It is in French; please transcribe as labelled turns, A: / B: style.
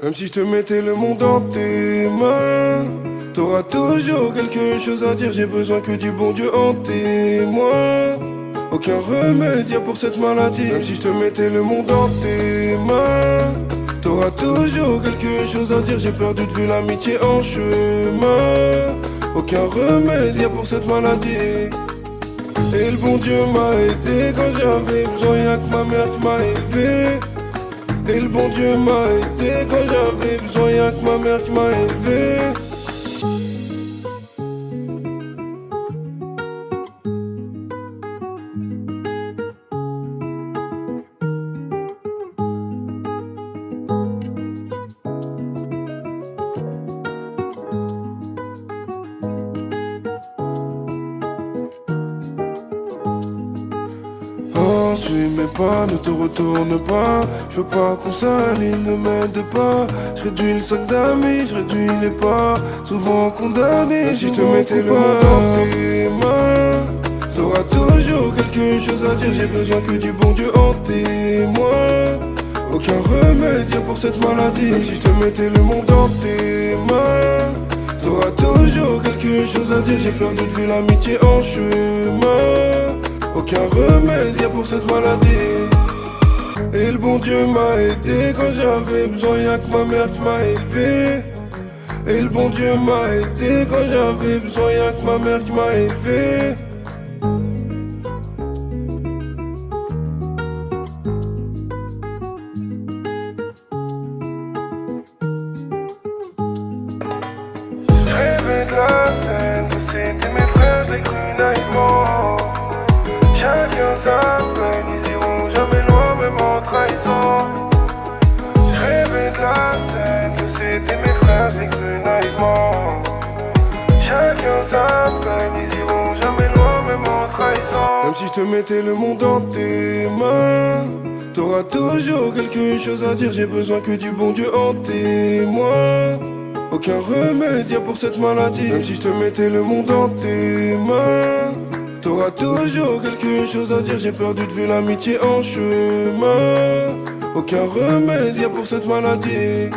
A: Même si je te mettais le monde dans tes mains, t'auras toujours quelque chose à dire. J'ai besoin que du bon Dieu en témoin. Aucun remède y'a pour cette maladie. Même si je te mettais le monde dans tes mains, t'auras toujours quelque chose à dire. J'ai perdu de vue l'amitié en chemin. Aucun remède y'a pour cette maladie. Et le bon Dieu m'a aidé quand j'avais besoin, y'a que ma mère qui m'a élevé. Et le bon Dieu m'a aidé quand j'avais besoin, y'a que ma mère qui m'a élevé. Suis mes pas, ne te retourne pas. Je veux pas qu'on s'aligne, ne m'aide pas. Je réduis le sac d'amis, je réduis les pas. Souvent condamné, si je te mettais le monde dans tes mains, t'auras toujours quelque chose à dire. J'ai besoin que du bon Dieu en témoin. Aucun remède y'a pour cette maladie. Même si je te mettais le monde dans tes mains, t'auras toujours quelque chose à dire. J'ai perdu de vue l'amitié en chemin. Aucun remède y'a pour cette maladie. Et le bon Dieu m'a aidé quand j'avais besoin, y'a que ma mère qui m'a élevé. Et le bon Dieu m'a aidé quand j'avais besoin, y'a que ma mère qui m'a élevé. Je rêvais de la scène, que c'était mes frères, je l'ai cru naïvement. Chacun sa peine, ils iront jamais loin même en trahissant. Je rêvais de la scène, que c'était mes frères, j'ai cru naïvement. Chacun sa peine, ils iront jamais loin même en trahissant. Même si je te mettais le monde dans tes mains, t'auras toujours quelque chose à dire. J'ai besoin que du bon Dieu en témoin. Aucun remède y'a pour cette maladie. Même si je te mettais le monde dans tes mains, t'auras toujours quelque chose à dire. J'ai perdu de vue l'amitié en chemin. Aucun remède y'a pour cette maladie.